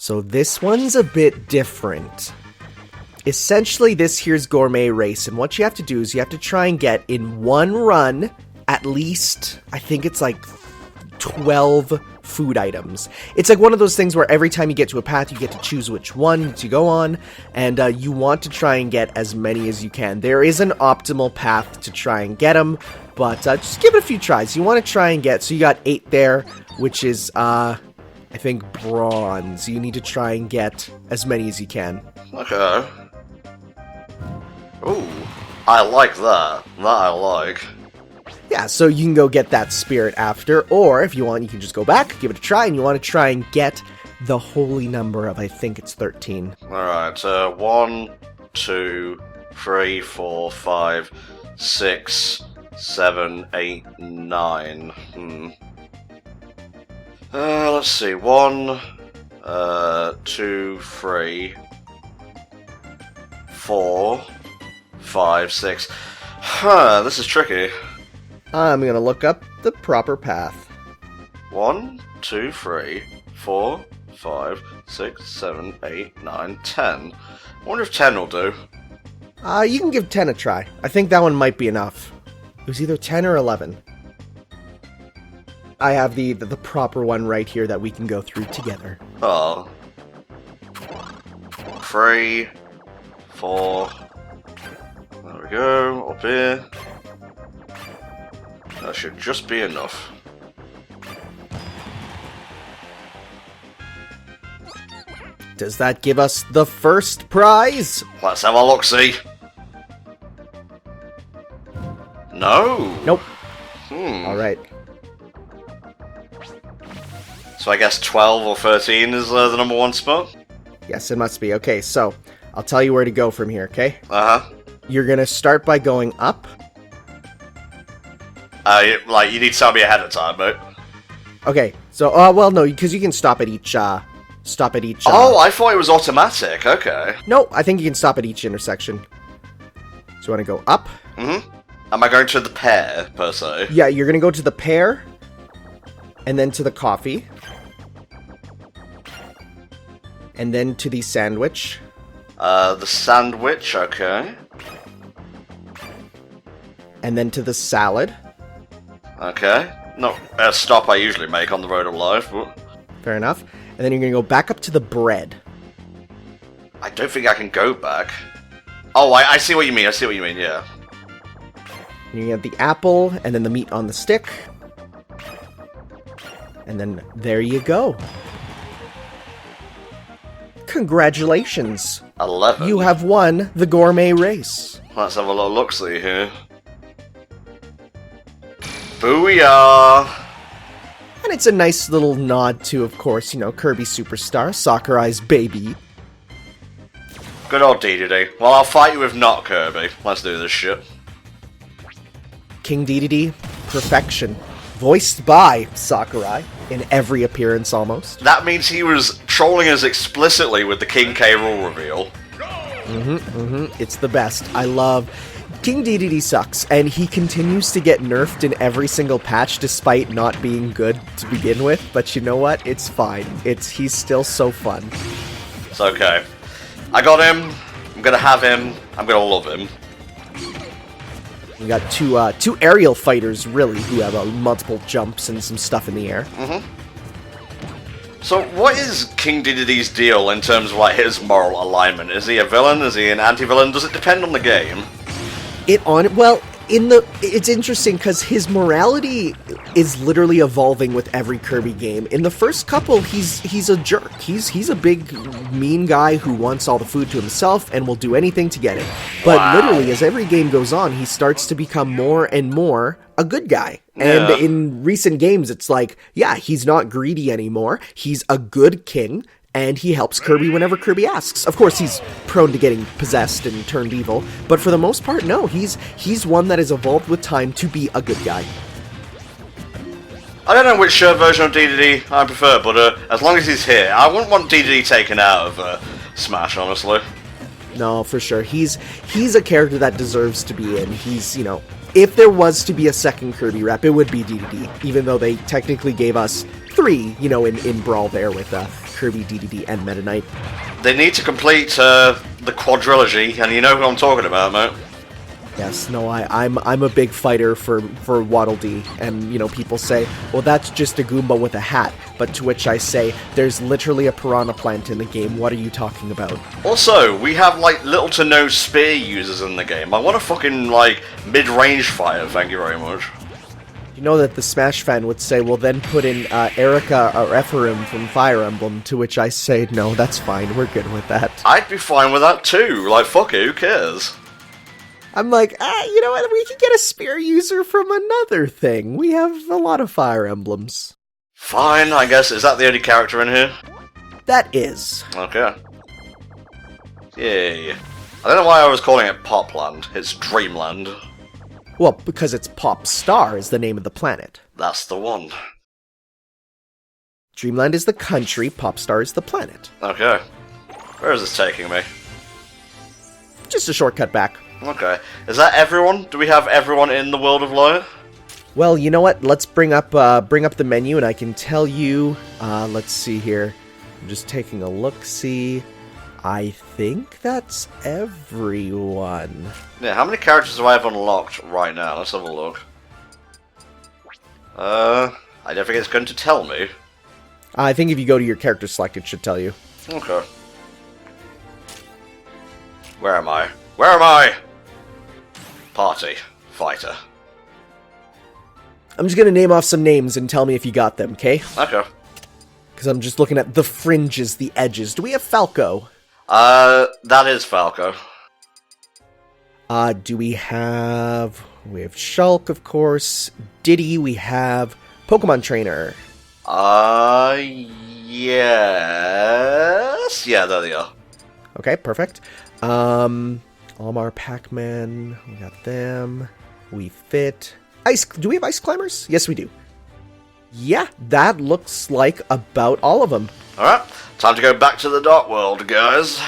So this one's a bit different. Essentially, this here's Gourmet Race, and what you have to do is you have to try and get in one run at least, I think it's like 12 food items. It's like one of those things where every time you get to a path, you get to choose which one to go on, and you want to try and get as many as you can. There is an optimal path to try and get them, but just give it a few tries. You want to try and get, so you got 8 there, which is, I think, bronze. You need to try and get as many as you can. Okay. Ooh, I like that. That I like. Yeah, so you can go get that spirit after, or if you want, you can just go back, give it a try, and you want to try and get the holy number of, I think it's 13. Alright, 1, 2, 3, 4, 5, 6, 7, 8, 9. Let's see. 1, 2, 3, 4, 5, 6. Huh, this is tricky. I'm gonna look up the proper path. 1, 2, 3, 4, 5, 6, 7, 8, 9, 10. I wonder if 10 will do. You can give 10 a try. I think that one might be enough. It was either 10 or 11. I have the proper one right here that we can go through together. Oh. 3, 4. There we go, up here. That should just be enough. Does that give us the first prize? Let's have a look-see. No. Nope. Alright. So I guess 12 or 13 is the number 1 spot? Yes, it must be. Okay, so I'll tell you where to go from here, okay? Uh-huh. You're gonna start by going up. Like, you need to tell me ahead of time, mate. Okay, so, well, no, because you can stop at each, Oh, I thought it was automatic, okay. No, I think you can stop at each intersection. So you want to go up? Mm-hmm. Am I going to the pear, per se? Yeah, you're gonna go to the pear, and then to the coffee, and then to the sandwich. The sandwich, okay. And then to the salad. Okay. Not a stop I usually make on the road of life, but... Fair enough. And then you're gonna go back up to the bread. I don't think I can go back. Oh, I see what you mean, yeah. And you get the apple, and then the meat on the stick. And then there you go. Congratulations! 11. You have won the gourmet race. Let's have a little look-see here. Booyah! And it's a nice little nod to, of course, you know, Kirby Superstar, Sakurai's baby. Good old Dedede. Well, I'll fight you with not Kirby. Let's do this shit. King Dedede, perfection. Voiced by Sakurai in every appearance almost. That means he was trolling us explicitly with the King K rule reveal. It's the best. I love... King Dedede sucks, and he continues to get nerfed in every single patch despite not being good to begin with, but you know what? It's fine. He's still so fun. It's okay. I got him. I'm gonna have him. I'm gonna love him. We got two aerial fighters, really, who have multiple jumps and some stuff in the air. So, what is King Dedede's deal in terms of like his moral alignment? Is he a villain? Is he an anti-villain? Does it depend on the game? It's interesting because his morality is literally evolving with every Kirby game. In the first couple, he's a jerk. He's a big, mean guy who wants all the food to himself and will do anything to get it. But literally, as every game goes on, he starts to become more and more a good guy. And in recent games, it's like, yeah, he's not greedy anymore. He's a good king. And he helps Kirby whenever Kirby asks. Of course, he's prone to getting possessed and turned evil, but for the most part, no. He's one that has evolved with time to be a good guy. I don't know which version of Dedede I prefer, but as long as he's here, I wouldn't want Dedede taken out of Smash, honestly. No, for sure. He's a character that deserves to be in. He's, you know, if there was to be a second Kirby rep, it would be Dedede, even though they technically gave us 3, you know, in Brawl there with Kirby, DDD, and Meta Knight. They need to complete the quadrilogy, and you know who I'm talking about, mate. Yes, no, I'm a big fighter for Waddle Dee, and people say, well, that's just a Goomba with a hat, but to which I say, there's literally a piranha plant in the game. What are you talking about? Also, we have little to no spear users in the game. I want a fucking mid-range fire. Thank you very much. You know that the Smash fan would say, well, then put in Erica or Ephraim from Fire Emblem, to which I say, no, that's fine. We're good with that. I'd be fine with that too. Fuck it, who cares? I'm like, you know what, we can get a spear user from another thing. We have a lot of Fire Emblems. Fine, I guess. Is that the only character in here? That is. Okay. Yay. I don't know why I was calling it Popland. It's Dreamland. Well, because it's Pop Star is the name of the planet. That's the one. Dreamland is the country, Pop Star is the planet. Okay. Where is this taking me? Just a shortcut back. Okay. Is that everyone? Do we have everyone in the world of Light? Well, you know what? Let's bring up the menu, and I can tell you. Let's see here. I'm just taking a look-see. I think that's everyone. Yeah. How many characters do I have unlocked right now? Let's have a look. I don't think it's going to tell me. I think if you go to your character select, it should tell you. Okay. Where am I? Where am I? Party. Fighter. I'm just gonna name off some names and tell me if you got them, okay? Okay. Because I'm just looking at the fringes, the edges. Do we have Falco? That is Falco. Do we have... We have Shulk, of course. Diddy, we have Pokemon Trainer. Yes. Yeah, there they are. Okay, perfect. Almar, Pac-Man, we got them. We fit. Ice. Do we have Ice Climbers? Yes, we do. Yeah, that looks like about all of them. Alright, time to go back to the Dark World, guys.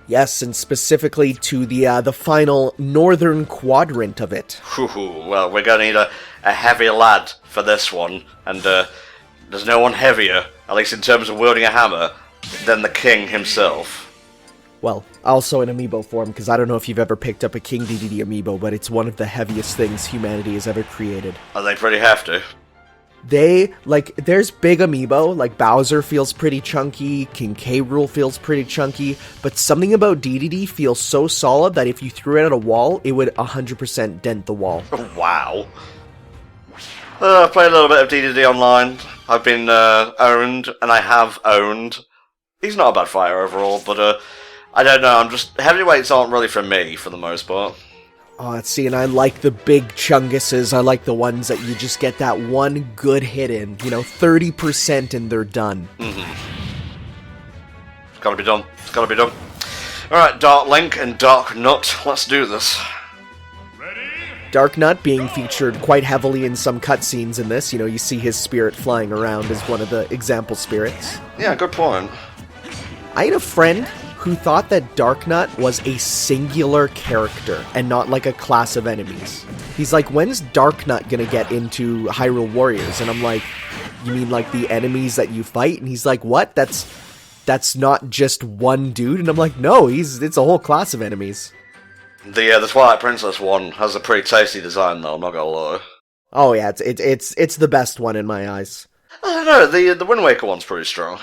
Yes, and specifically to the final northern quadrant of it. Well, we're going to need a heavy lad for this one, and there's no one heavier, at least in terms of wielding a hammer, than the king himself. Well, also in amiibo form, because I don't know if you've ever picked up a King Dedede amiibo, but it's one of the heaviest things humanity has ever created. Are they pretty hefty? There's big amiibo, Bowser feels pretty chunky, King K. Rool feels pretty chunky, but something about Dedede feels so solid that if you threw it at a wall, it would 100% dent the wall. Wow. I played a little bit of Dedede online. I've been owned, and I have owned. He's not a bad fighter overall, but I don't know, heavyweights aren't really for me, for the most part. Oh, let's see, and I like the big chunguses. I like the ones that you just get that one good hit in. 30% and they're done. Mm-hmm. It's gotta be done. It's gotta be done. Alright, Dark Link and Dark Nut, let's do this. Ready? Dark Nut being featured quite heavily in some cutscenes in this. You see his spirit flying around as one of the example spirits. Yeah, good point. I had a friend who thought that Darknut was a singular character and not a class of enemies. He's like, when's Darknut gonna get into Hyrule Warriors? And I'm like, you mean the enemies that you fight? And he's like, what? That's not just one dude? And I'm like, no, it's a whole class of enemies. The Twilight Princess one has a pretty tasty design though, I'm not gonna lie. Oh yeah, it's the best one in my eyes. I don't know, the Wind Waker one's pretty strong.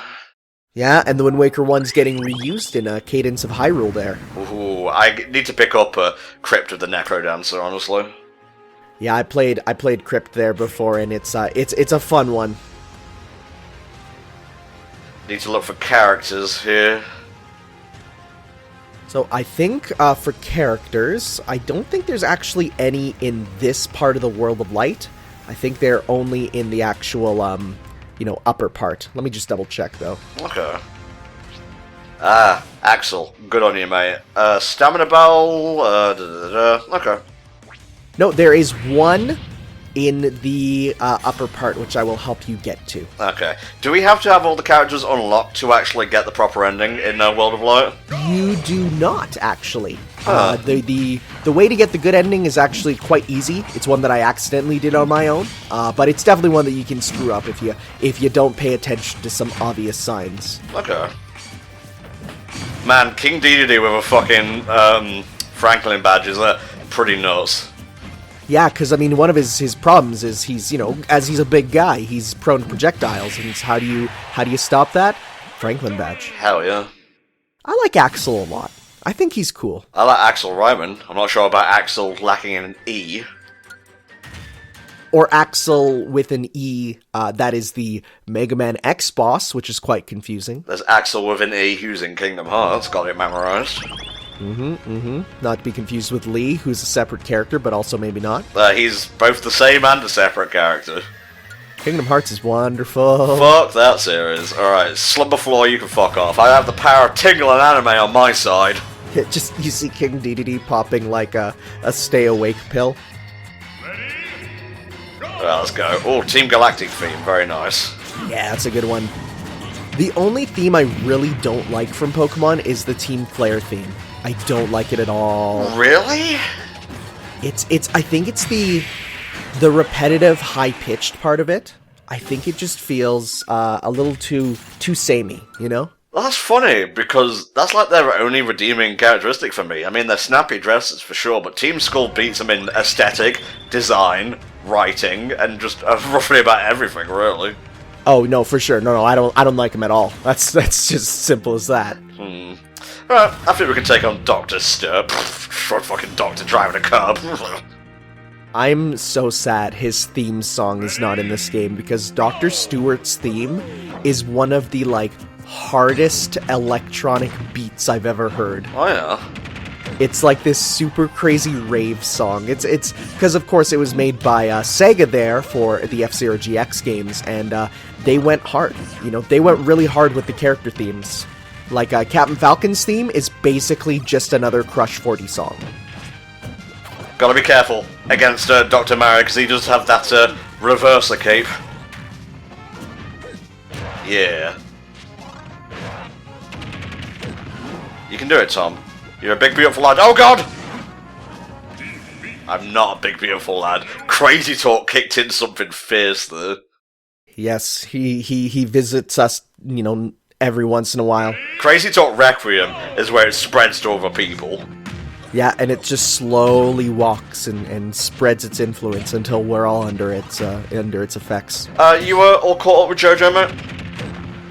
Yeah, and the Wind Waker one's getting reused in Cadence of Hyrule there. Ooh, I need to pick up Crypt of the Necrodancer, honestly. Yeah, I played Crypt there before, and it's a fun one. Need to look for characters here. So I think for characters, I don't think there's actually any in this part of the World of Light. I think they're only in the actual upper part. Let me just double check, though. Okay. Axel. Good on you, mate. Stamina Bell, Okay. No, there is one in the upper part, which I will help you get to. Okay. Do we have to have all the characters unlocked to actually get the proper ending in World of Light? You do not, actually. The way to get the good ending is actually quite easy. It's one that I accidentally did on my own, but it's definitely one that you can screw up if you don't pay attention to some obvious signs. Okay. Man, King Dedede with a fucking Franklin badge is pretty nuts. Yeah, because, I mean, one of his problems is he's, as he's a big guy, he's prone to projectiles, and how do you stop that? Franklin badge. Hell yeah. I like Axel a lot. I think he's cool. I like Axel Ryman. I'm not sure about Axel lacking in an E. Or Axel with an E, that is the Mega Man X boss, which is quite confusing. There's Axel with an E who's in Kingdom Hearts, got it memorized. Not to be confused with Lee, who's a separate character, but also maybe not. He's both the same and a separate character. Kingdom Hearts is wonderful. Fuck that series. Alright, Slumber Floor, you can fuck off. I have the power of Tingle and Anime on my side. Just, you see King Dedede popping like a stay-awake pill. Well, let's go. Oh, Team Galactic theme, very nice. Yeah, that's a good one. The only theme I really don't like from Pokemon is the Team Flare theme. I don't like it at all. Really? I think it's the repetitive, high-pitched part of it. I think it just feels a little too samey, Well, that's funny, because that's like their only redeeming characteristic for me. I mean, they're snappy dresses for sure, but Team Skull beats them in aesthetic, design, writing, and just roughly about everything, really. Oh no, for sure. No, I don't like him at all. That's just simple as that. Alright, I think we can take on Dr. Stewart. Short fucking doctor driving a curb. I'm so sad his theme song is not in this game, because Dr. Stewart's theme is one of the, hardest electronic beats I've ever heard. Oh yeah? It's like this super crazy rave song. It's because, of course, it was made by Sega there for the F-Zero GX games, and they went hard. They went really hard with the character themes. Like, Captain Falcon's theme is basically just another Crush 40 song. Gotta be careful against Dr. Mario, because he does have that reverser cape. Yeah. You can do it, Tom. You're a big, beautiful lad. Oh, God! I'm not a big, beautiful lad. Crazy Talk kicked in something fierce there. Yes, he visits us, every once in a while. Crazy Talk Requiem is where it spreads to other people. Yeah, and it just slowly walks and spreads its influence until we're all under its effects. You were all caught up with JoJo, mate?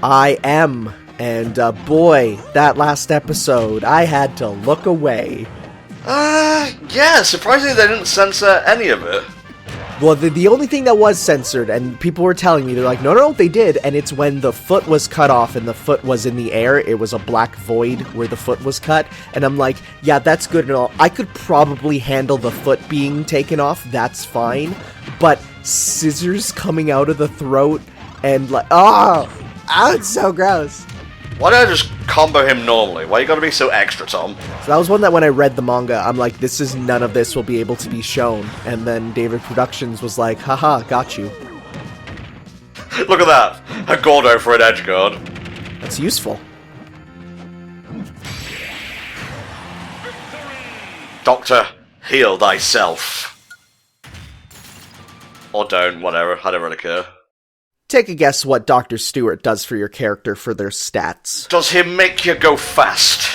I am, and boy, that last episode, I had to look away. Yeah, surprisingly they didn't censor any of it. Well, the only thing that was censored, and people were telling me, they're like, no, they did, and it's when the foot was cut off and the foot was in the air, it was a black void where the foot was cut, and I'm like, yeah, that's good and all. I could probably handle the foot being taken off, that's fine, but scissors coming out of the throat, and like, it's so gross. Why don't I just combo him normally? Why you gotta be so extra, Tom? So that was one that when I read the manga, I'm like, none of this will be able to be shown. And then David Productions was like, haha, got you. Look at that! A Gordo for an edge guard. That's useful. Doctor, heal thyself. Or don't, whatever, I don't really care. Take a guess what Dr. Stewart does for your character for their stats. Does he make you go fast?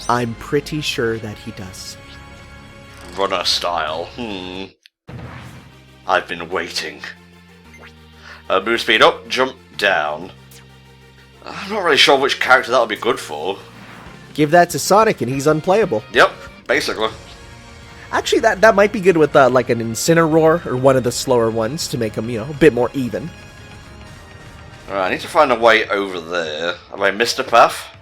I'm pretty sure that he does. Runner style, I've been waiting. Move speed up, jump down. I'm not really sure which character that would be good for. Give that to Sonic and he's unplayable. Yep, basically. Actually, that might be good with like an Incineroar or one of the slower ones to make him, a bit more even. Alright, I need to find a way over there. Have I missed a path?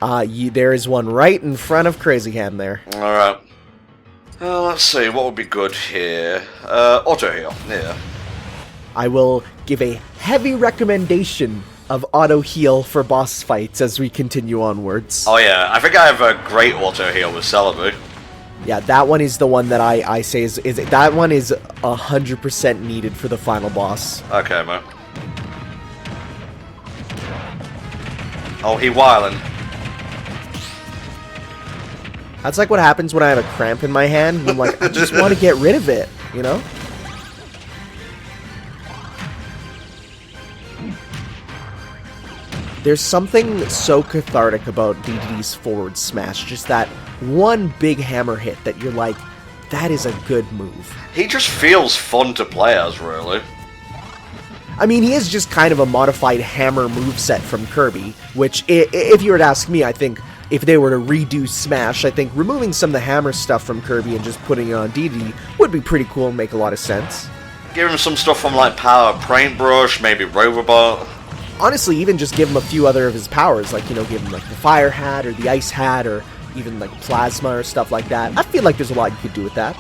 There is one right in front of Crazy Ham there. Alright. Let's see, what would be good here? Auto heal, yeah. I will give a heavy recommendation of auto heal for boss fights as we continue onwards. Oh yeah, I think I have a great auto heal with Celebi. Yeah, that one is the one that I say is that one is 100% needed for the final boss. Okay, man. Oh, he wildin'. That's like what happens when I have a cramp in my hand, and I'm like, I just want to get rid of it, you know? There's something so cathartic about Dedede's forward smash, just that one big hammer hit that you're like, that is a good move. He just feels fun to play as, really. I mean, he is just kind of a modified hammer moveset from Kirby, which, if you were to ask me, I think if they were to redo Smash, I think removing some of the hammer stuff from Kirby and just putting it on Dedede would be pretty cool and make a lot of sense. Give him some stuff from, like, Power Paintbrush, maybe Robobot. Honestly, even just give him a few other of his powers, like, you know, give him, like, the Fire Hat or the Ice Hat or even, like, Plasma or stuff like that. I feel like there's a lot you could do with that.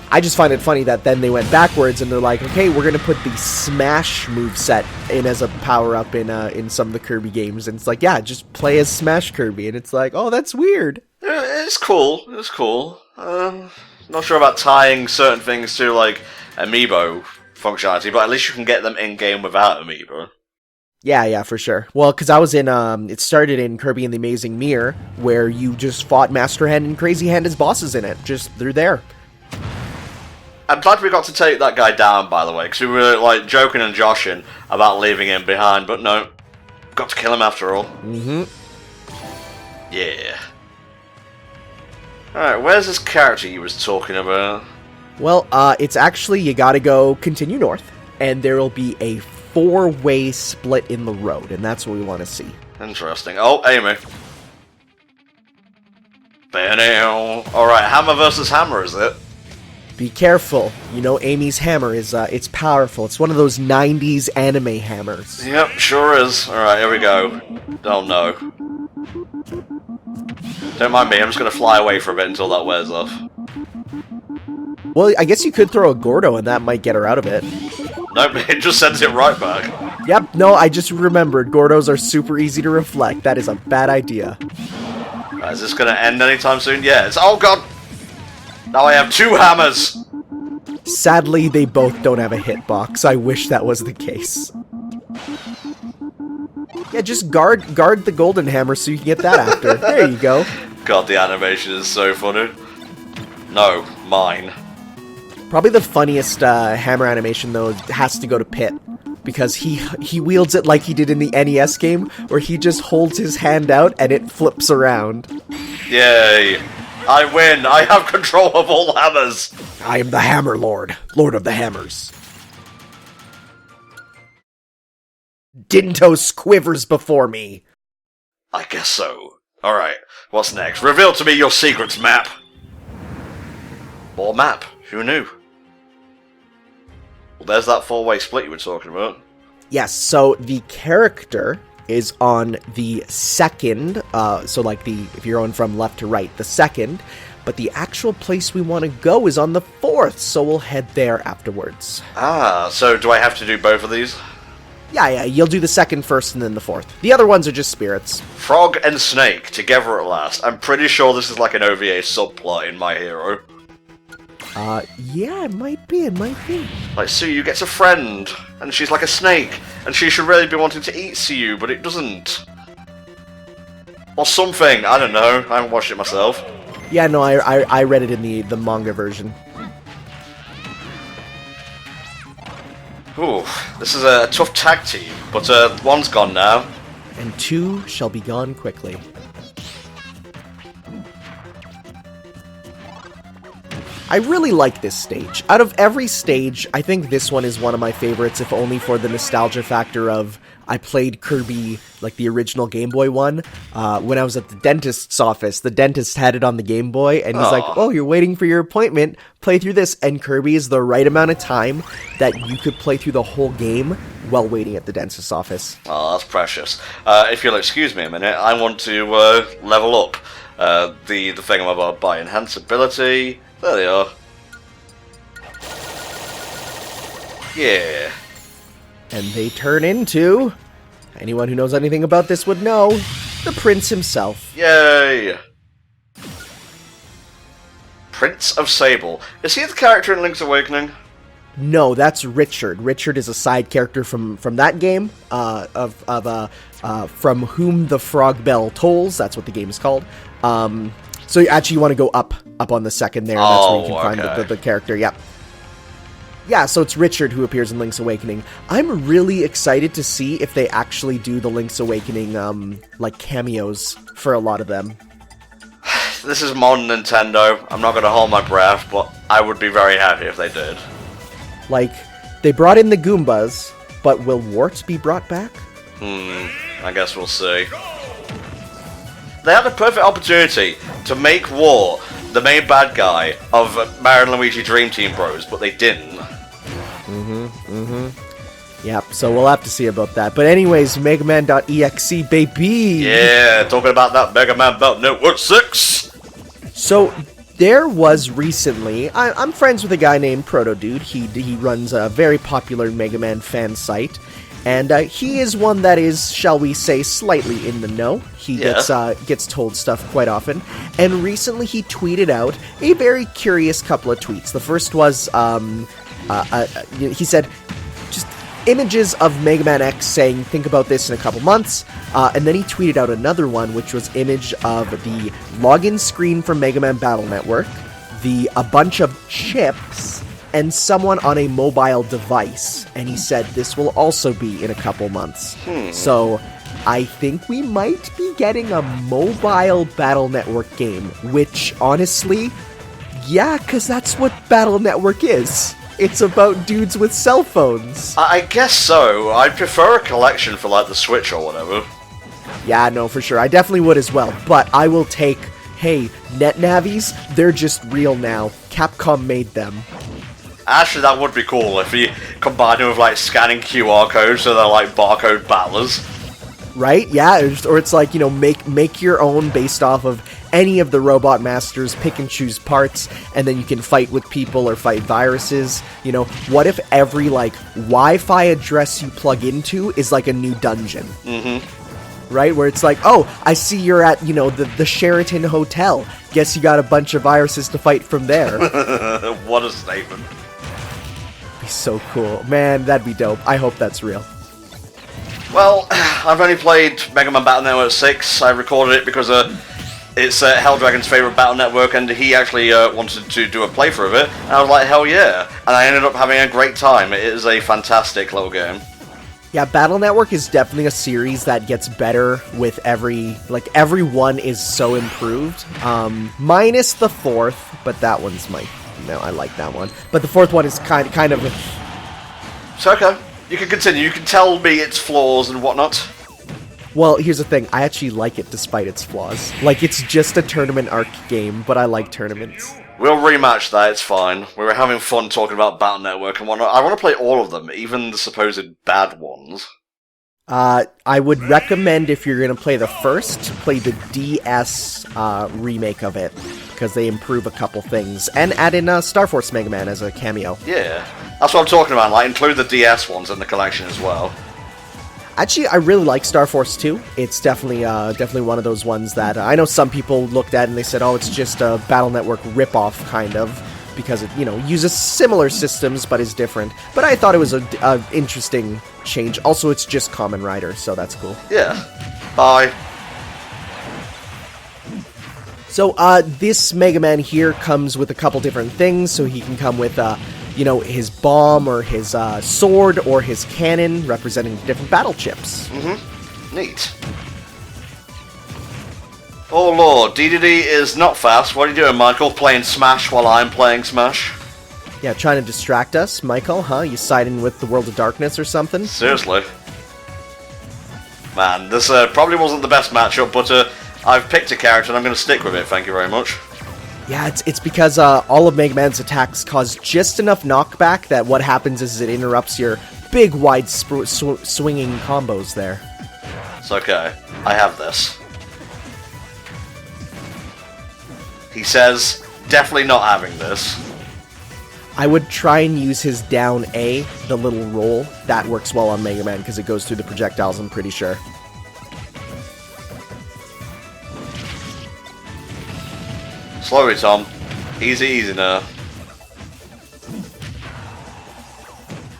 I just find it funny that then they went backwards and they're like, okay, we're going to put the Smash moveset in as a power-up in some of the Kirby games. And it's like, yeah, just play as Smash Kirby. And it's like, oh, that's weird. It's cool. It's cool. Not sure about tying certain things to, like, Amiibo functionality, but at least you can get them in-game without Amiibo. Yeah, for sure. Well, because I was in, it started in Kirby and the Amazing Mirror, where you just fought Master Hand and Crazy Hand as bosses in it. Just through there. I'm glad we got to take that guy down, by the way, because we were, like, joking and joshing about leaving him behind, but no. Got to kill him after all. Mm-hmm. Yeah. Alright, where's this character you was talking about? Well, it's actually, you gotta go continue north, and there will be a 4-way split in the road, and that's what we want to see. Interesting. Oh, Amy. Alright, hammer versus hammer, is it? Be careful. You know, Amy's hammer is, it's powerful. It's one of those 90s anime hammers. Yep, sure is. Alright, here we go. Oh no. Don't mind me, I'm just gonna fly away for a bit until that wears off. Well, I guess you could throw a Gordo and that might get her out of it. Nope, it just sends it right back. Yep, no, I just remembered. Gordos are super easy to reflect. That is a bad idea. Is this gonna end anytime soon? Yeah, it's... Oh god! Now I have 2 hammers! Sadly, they both don't have a hitbox. I wish that was the case. Yeah, just guard the golden hammer so you can get that after. There you go. God, the animation is so funny. No, mine. Probably the funniest hammer animation, though, has to go to Pit. Because he wields it like he did in the NES game, where he just holds his hand out and it flips around. Yay. I win! I have control of all hammers! I am the Hammer Lord, Lord of the Hammers. Dintos quivers before me. I guess so. Alright, what's next? Reveal to me your secrets, map! More map, who knew? Well, there's that 4-way split you were talking about. Yes, so the character is on the second, so like if you're going from left to right, the second, but the actual place we want to go is on the 4th, so we'll head there afterwards. Ah, so do I have to do both of these? Yeah, you'll do the second first and then the 4th. The other ones are just spirits. Frog and Snake, together at last. I'm pretty sure this is like an OVA subplot in My Hero. Yeah, it might be. Like, Suyu gets a friend, and she's like a snake, and she should really be wanting to eat Suyu, but it doesn't. Or something, I don't know, I haven't watched it myself. Yeah, no, I read it in the manga version. Ooh, this is a tough tag team, but one's gone now. And 2 shall be gone quickly. I really like this stage. Out of every stage, I think this one is one of my favorites, if only for the nostalgia factor of I played Kirby, like the original Game Boy one, when I was at the dentist's office. The dentist had it on the Game Boy, and he's like, oh, you're waiting for your appointment, play through this. And Kirby is the right amount of time that you could play through the whole game while waiting at the dentist's office. Oh, that's precious. If you'll excuse me a minute, I want to level up the thing I'm about by enhanceability. There they are. Yeah. And they turn into... anyone who knows anything about this would know, the Prince himself. Yay! Prince of Sable. Is he the character in Link's Awakening? No, that's Richard. Richard is a side character from that game, From Whom the Frog Bell Tolls. That's what the game is called. So you actually want to go up on the second there. And that's where you can find the character. Yep. Yeah, so it's Richard who appears in Link's Awakening. I'm really excited to see if they actually do the Link's Awakening, like, cameos for a lot of them. This is modern Nintendo. I'm not going to hold my breath, but I would be very happy if they did. Like, they brought in the Goombas, but will Wart be brought back? I guess we'll see. They had the perfect opportunity to make War the main bad guy of Mario and Luigi Dream Team Bros, but they didn't. Yep, so we'll have to see about that. But anyways, MegaMan.exe, baby! Yeah, talking about that Mega Man Battle Network 6! So, there was recently... I'm friends with a guy named Proto-Dude. He runs a very popular Mega Man fan site. And he is one that is, shall we say, slightly in the know. He gets told stuff quite often. And recently he tweeted out a very curious couple of tweets. The first was, he said, just images of Mega Man X saying, think about this in a couple months. And then he tweeted out another one, which was image of the login screen for Mega Man Battle Network, a bunch of chips, and someone on a mobile device. And he said this will also be in a couple months. So I think we might be getting a mobile Battle Network game, which honestly, yeah, because that's what Battle Network is. It's about dudes with cell phones. I guess so. I'd prefer a collection for, like, the Switch or whatever. Yeah, no, for sure. I definitely would as well. But I will take, hey, NetNavis, they're just real now. Capcom made them. Actually, that would be cool if you combine them with, like, scanning QR codes so they're like barcode battlers. Right? Yeah, or it's like, you know, make your own based off of any of the Robot Masters, pick and choose parts, and then you can fight with people or fight viruses. You know, what if every, like, Wi-Fi address you plug into is like a new dungeon? Right? Where it's like, oh, I see you're at, you know, the Sheraton Hotel. Guess you got a bunch of viruses to fight from there. What a statement. Be so cool. Man, that'd be dope. I hope that's real. Well, I've only played Mega Man Battle Network 6. I recorded it because it's Hell Dragon's favourite Battle Network, and he actually wanted to do a playthrough of it. And I was like, hell yeah. And I ended up having a great time. It is a fantastic little game. Yeah, Battle Network is definitely a series that gets better with every one is so improved. Minus the fourth, but that one's I like that one. But the fourth one is kind of... So, okay. You can continue. You can tell me its flaws and whatnot. Well, here's the thing. I actually like it despite its flaws. Like, it's just a tournament arc game, but I like tournaments. We'll rematch that, it's fine. We were having fun talking about Battle Network and whatnot. I want to play all of them, even the supposed bad ones. I would recommend, if you're going to play the first, play the DS remake of it, because they improve a couple things, and add in Star Force Mega Man as a cameo. Yeah, that's what I'm talking about, like, include the DS ones in the collection as well. Actually, I really like Star Force 2. It's definitely one of those ones that I know some people looked at and they said, oh, it's just a Battle Network ripoff, kind of, because it, you know, uses similar systems but is different. But I thought it was a interesting change. Also, it's just Kamen Rider, so that's cool. Yeah. Bye. So, this Mega Man here comes with a couple different things. So he can come with, you know, his bomb or his sword or his cannon, representing different battle chips. Neat. Oh lord, Dedede is not fast. What are you doing, Michael? Playing Smash while I'm playing Smash? Yeah, trying to distract us, Michael, huh? You siding with the World of Darkness or something? Seriously. Man, this probably wasn't the best matchup, but I've picked a character and I'm going to stick with it, thank you very much. Yeah, it's because all of Mega Man's attacks cause just enough knockback that what happens is it interrupts your big, wide, swinging combos there. It's okay. I have this. He says, definitely not having this. I would try and use his down A, the little roll. That works well on Mega Man because it goes through the projectiles, I'm pretty sure. Slowly, Tom. Easy, easy now.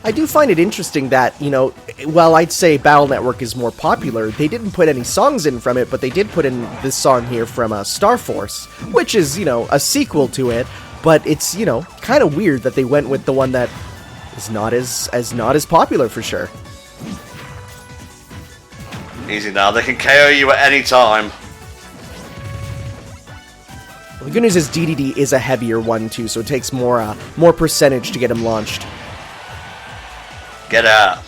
I do find it interesting that, you know, while I'd say Battle Network is more popular, they didn't put any songs in from it, but they did put in this song here from Star Force, which is, you know, a sequel to it, but it's, you know, kind of weird that they went with the one that is not as popular for sure. Easy now, they can KO you at any time. The good news is Dedede is a heavier one too, so it takes more percentage to get him launched. Get out.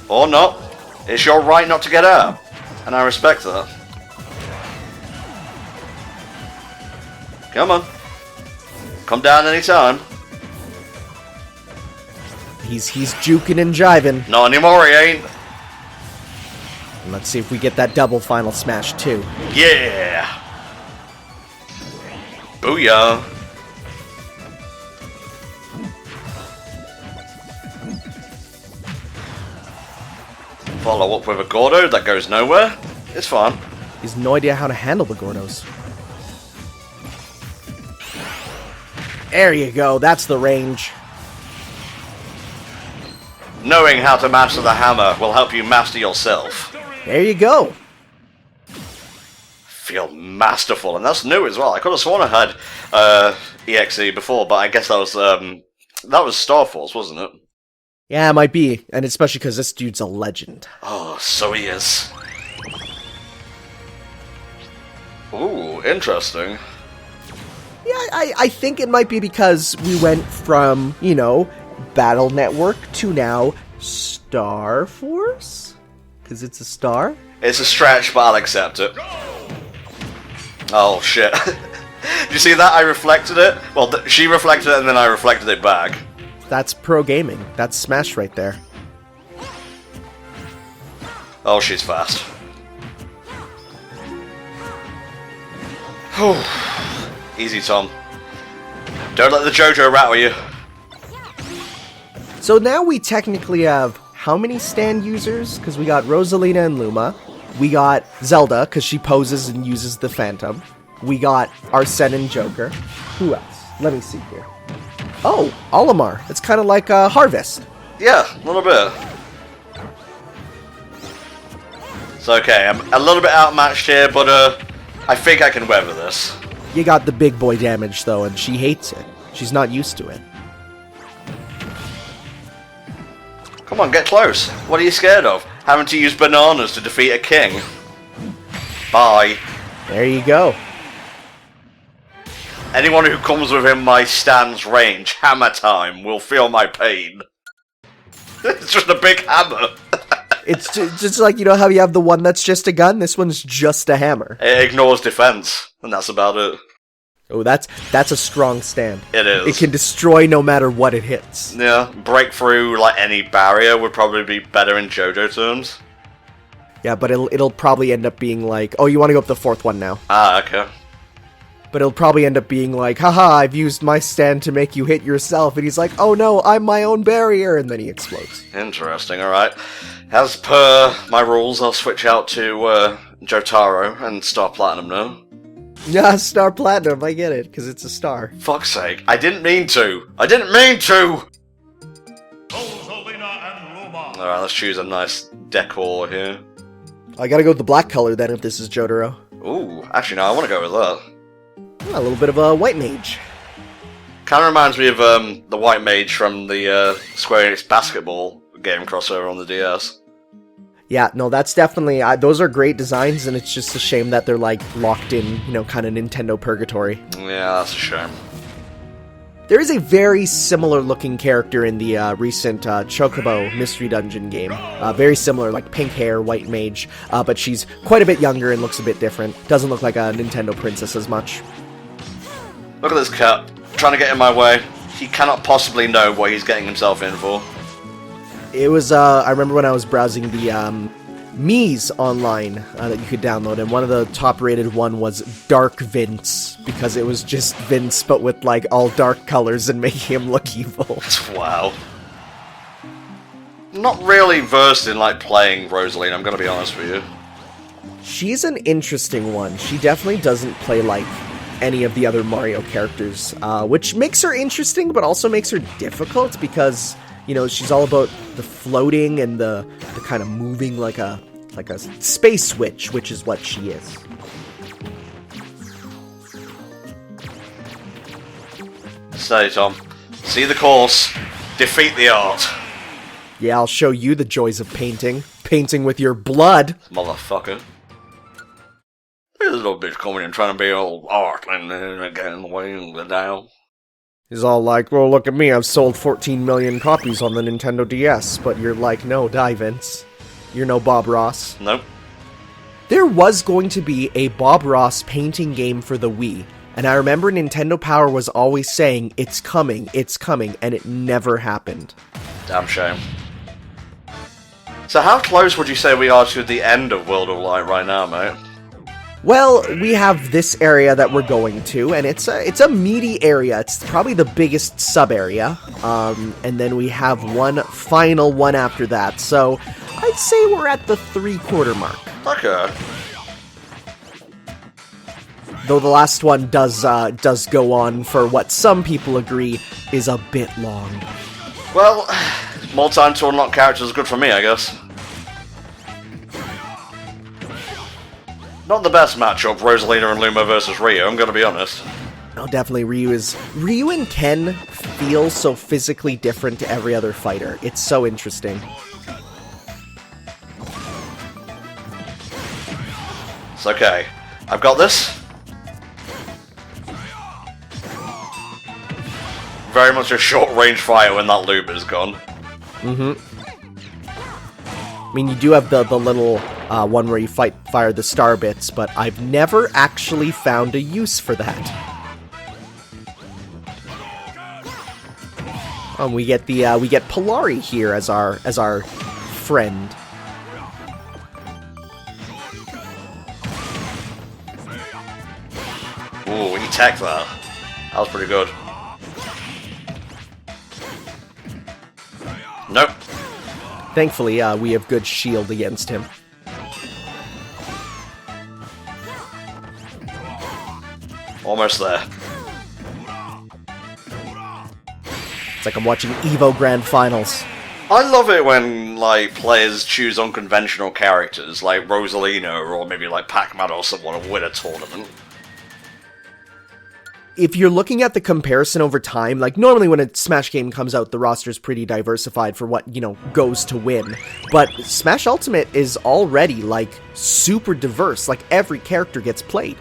Or not. It's your right not to get out. And I respect that. Come on. Come down anytime. He's juking and jiving. Not anymore, he ain't. And let's see if we get that double final smash too. Yeah. Booyah. Follow up with a Gordo that goes nowhere. It's fine. He has no idea how to handle the Gordos. There you go, that's the range. Knowing how to master the hammer will help you master yourself. There you go. Feel masterful, and that's new as well. I could have sworn I had EXE before, but I guess that was Star Force, wasn't it? Yeah, it might be, and especially because this dude's a legend. Oh, so he is. Ooh, interesting. Yeah, I think it might be because we went from, you know, Battle Network to now Star Force? Because it's a star? It's a stretch, but I'll accept it. Oh, shit. Did you see that? I reflected it? Well, she reflected it and then I reflected it back. That's pro gaming. That's Smash right there. Oh, she's fast. Easy, Tom. Don't let the JoJo rattle you. So now we technically have how many stand users? Because we got Rosalina and Luma. We got Zelda, because she poses and uses the Phantom. We got Arsene and Joker. Who else? Let me see here. Oh, Olimar. It's kind of like Harvest. Yeah, a little bit. It's okay, I'm a little bit outmatched here, but I think I can weather this. You got the big boy damage, though, and she hates it. She's not used to it. Come on, get close. What are you scared of? Having to use bananas to defeat a king? Bye. There you go. Anyone who comes within my stand's range, hammer time, will feel my pain. It's just a big hammer. It's just like, you know how you have the one that's just a gun? This one's just a hammer. It ignores defense, and that's about it. Oh, that's a strong stand. It is. It can destroy no matter what it hits. Yeah, break through like any barrier would probably be better in JoJo terms. Yeah, but it'll probably end up being like, oh, you want to go up the fourth one now. Ah, okay. But it'll probably end up being like, haha, I've used my stand to make you hit yourself. And he's like, oh no, I'm my own barrier. And then he explodes. Interesting, alright. As per my rules, I'll switch out to Jotaro and Star Platinum now. Yeah, Star Platinum, I get it, because it's a star. Fuck's sake, I didn't mean to! I didn't mean to! Rosalina and Luma. Alright, let's choose a nice decor here. I gotta go with the black color then if this is Jotaro. Ooh, actually no, I want to go with that. A little bit of a white mage. Kind of reminds me of the White Mage from the Square Enix basketball game crossover on the DS. Yeah, no, that's definitely, those are great designs, and it's just a shame that they're, like, locked in, you know, kind of Nintendo purgatory. Yeah, that's a shame. There is a very similar-looking character in the recent Chocobo Mystery Dungeon game. Very similar, like, pink hair, white mage, but she's quite a bit younger and looks a bit different. Doesn't look like a Nintendo princess as much. Look at this cat, trying to get in my way. He cannot possibly know what he's getting himself in for. It was, I remember when I was browsing the Mii's online that you could download, and one of the top-rated one was Dark Vince, because it was just Vince, but with, like, all dark colors and making him look evil. Wow. Not really versed in, like, playing Rosaline, I'm gonna be honest with you. She's an interesting one. She definitely doesn't play like any of the other Mario characters, which makes her interesting, but also makes her difficult, because You know, she's all about the floating and the kind of moving like a space witch, which is what she is. Say, Tom. See the course, defeat the art. Yeah, I'll show you the joys of painting. Painting with your blood. Motherfucker. This little bitch coming in trying to be all art and getting in the way and down. He's all like, well, look at me, I've sold 14 million copies on the Nintendo DS. But you're like, no, die, Vince. You're no Bob Ross. Nope. There was going to be a Bob Ross painting game for the Wii. And I remember Nintendo Power was always saying, it's coming, and it never happened. Damn shame. So how close would you say we are to the end of World of Light right now, mate? Well, we have this area that we're going to, and it's a meaty area. It's probably the biggest sub-area. And then we have one final one after that. So I'd say we're at the 3/4 mark. Okay. Though the last one does go on for what some people agree is a bit long. Well, more time to unlock characters is good for me, I guess. Not the best matchup, Rosalina and Luma versus Ryu, I'm gonna be honest. No, definitely Ryu and Ken feel so physically different to every other fighter. It's so interesting. It's okay. I've got this. Very much a short-range fire when that loop is gone. Mm-hmm. I mean, you do have the little one where you fire the star bits, but I've never actually found a use for that. We get Polari here as our friend. Ooh, he teched that. That was pretty good. Nope. Thankfully, we have good shield against him. Almost there. It's like I'm watching EVO Grand Finals. I love it when, like, players choose unconventional characters, like Rosalina, or maybe like Pac-Man or someone, to win a tournament. If you're looking at the comparison over time, like, normally when a Smash game comes out, the roster's pretty diversified for what, you know, goes to win. But Smash Ultimate is already, like, super diverse. Like, every character gets played.